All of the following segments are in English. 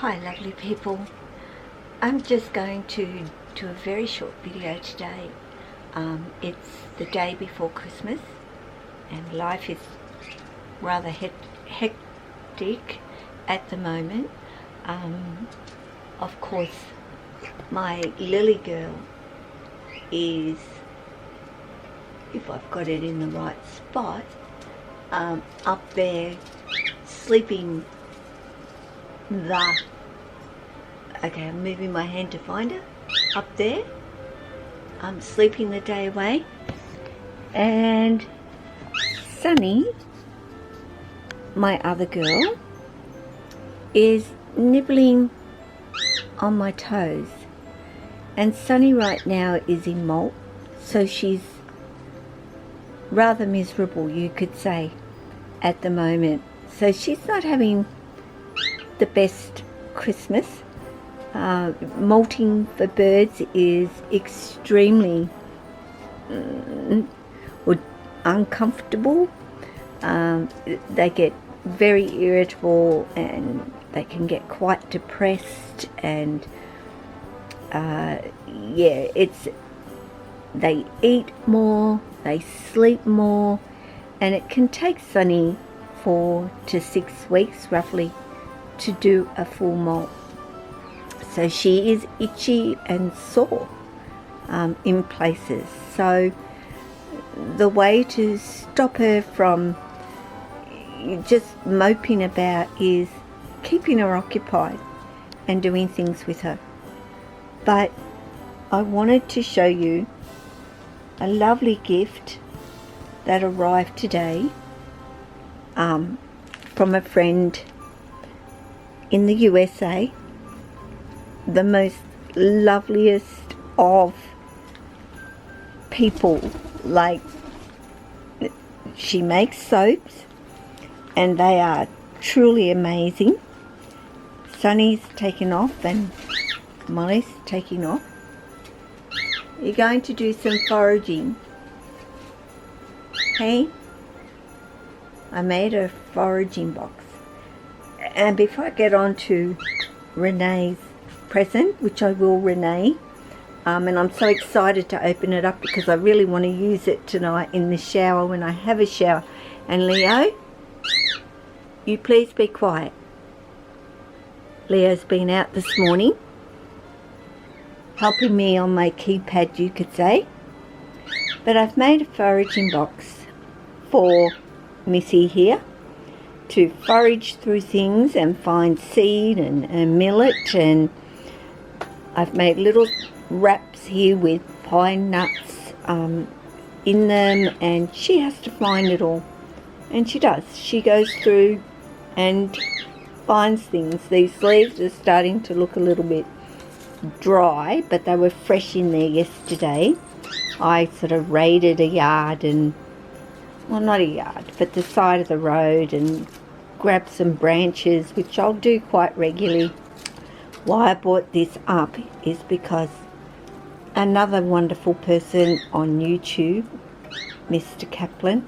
Hi lovely people, I'm just going to do a very short video today. It's the day before Christmas and life is rather hectic at the moment. Of course my lily girl is, if I've got it in the right spot, up there sleeping okay, I'm moving my hand to find her. Up there, I'm sleeping the day away, and Sunny, my other girl, is nibbling on my toes. And Sunny right now is in molt, so she's rather miserable, you could say, at the moment. So she's not having the best Christmas. Molting for birds is extremely uncomfortable. They get very irritable and they can get quite depressed, and yeah, they eat more, they sleep more, and it can take Sunny 4 to 6 weeks roughly to do a full molt. So she is itchy and sore in places. So the way to stop her from just moping about is keeping her occupied and doing things with her. But I wanted to show you a lovely gift that arrived today from a friend in the USA, the most loveliest of people. Like, she makes soaps and they are truly amazing. Sunny's taken off and Molly's taking off. You're going to do some foraging. Hey, I made a foraging box. And before I get on to Renee's present, which I will Renee, and I'm so excited to open it up because I really want to use it tonight in the shower when I have a shower. And Leo, you please be quiet. Leo's been out this morning helping me on my keypad, you could say. But I've made a foraging box for Missy here to forage through things and find seed and millet, and I've made little wraps here with pine nuts in them, and she has to find it all, and she does. She goes through and finds things. These leaves are starting to look a little bit dry, but they were fresh in there yesterday. I sort of raided a yard, and well, not a yard, but the side of the road, and grab some branches, which I'll do quite regularly. Why I brought this up is because another wonderful person on YouTube, Mr. Kaplan,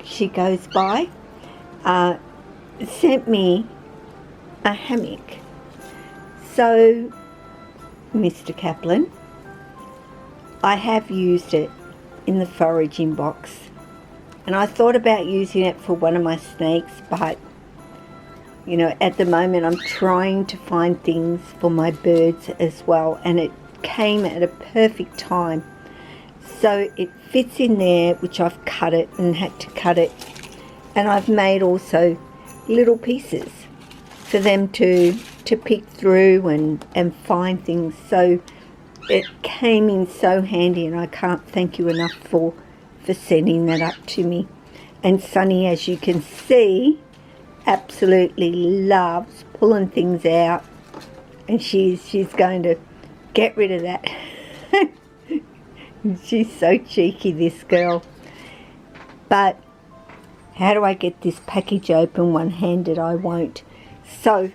she goes by, sent me a hammock. So, Mr. Kaplan, I have used it in the foraging box, and I thought about using it for one of my snakes, but you know, at the moment I'm trying to find things for my birds as well, and it came at a perfect time. So it fits in there, which I've cut it and had to cut it, and I've made also little pieces for them to pick through and find things. So it came in so handy, and I can't thank you enough for sending that up to me. And Sunny, as you can see, absolutely loves pulling things out, and she's going to get rid of that. She's so cheeky, this girl. But how do I get this package open one-handed? I won't. So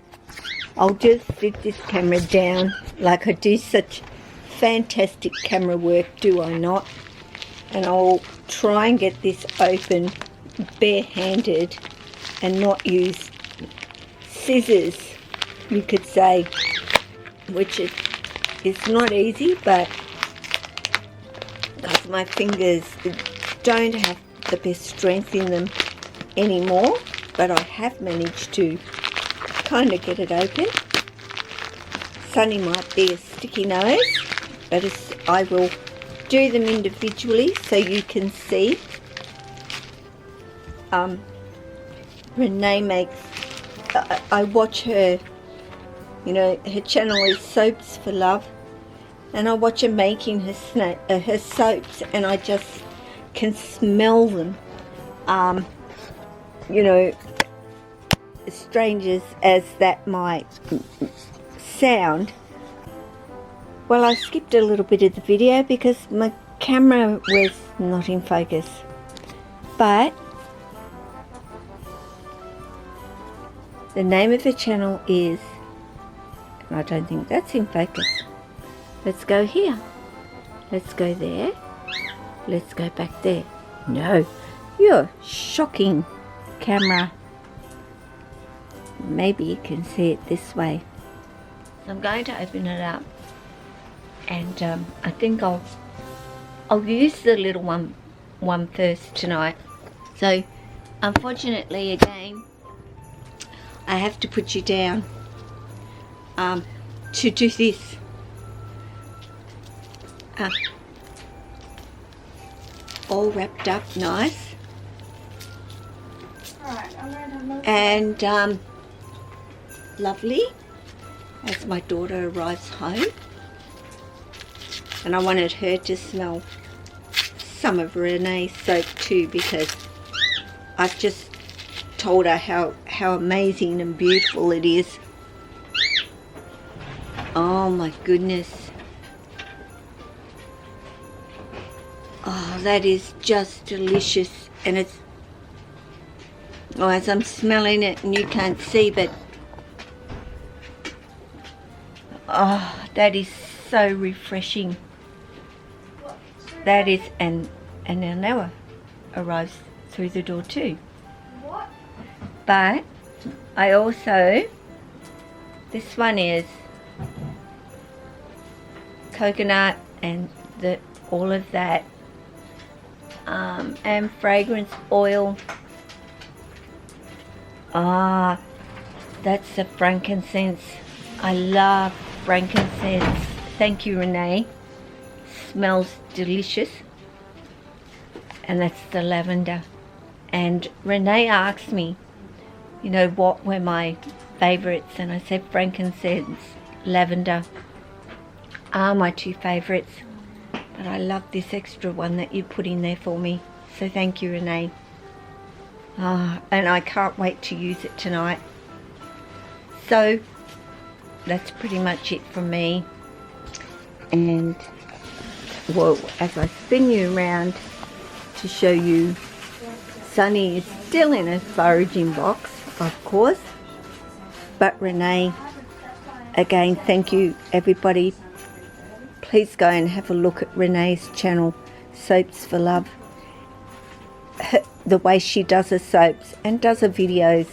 I'll just sit this camera down, like I do such fantastic camera work, do I not? And I'll try and get this open barehanded and not use scissors you could say, which is not easy, but because my fingers don't have the best strength in them anymore, but I have managed to kind of get it open. Sunny might be a sticky nose, but I will do them individually so you can see. Renee makes, I watch her, you know, her channel is Soaps for Love, and I watch her making her soaps, and I just can smell them. You know, as strange as that might sound. Well, I skipped a little bit of the video because my camera was not in focus, but the name of the channel is, and I don't think that's in focus. Let's go here. Let's go there. Let's go back there. No, you're shocking, camera. Maybe you can see it this way. So I'm going to open it up, and I think I'll use the little one first tonight. So unfortunately, again, I have to put you down to do this. All wrapped up nice. And lovely as my daughter arrives home. And I wanted her to smell some of Renee's soap too, because I've just told her how amazing and beautiful it is. Oh my goodness. Oh, that is just delicious. And it's, oh, as I'm smelling it, and you can't see, but oh, that is so refreshing. That is, and now arrives through the door too. But I also, this one is coconut and all of that, and fragrance oil. That's the frankincense. I love frankincense. Thank you, Renee. Smells delicious. And that's the lavender. And Renee asked me, you know, what were my favorites, and I said frankincense, lavender are my two favorites, but I love this extra one that you put in there for me, so thank you, Renee. And I can't wait to use it tonight. So that's pretty much it from me. And well, as I spin you around to show you, Sunny is still in a foraging box, of course, but Renee, again, thank you everybody. Please go and have a look at Renee's channel, Soaps for Love. The way she does her soaps and does her videos,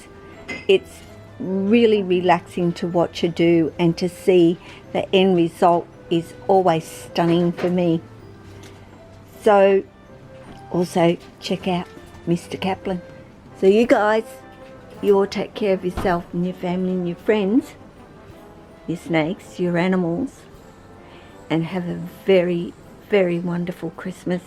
it's really relaxing to watch her do, and to see the end result is always stunning for me. So also check out Mr. Kaplan. So you guys, you all take care of yourself and your family and your friends, your snakes, your animals, and have a very, very wonderful Christmas.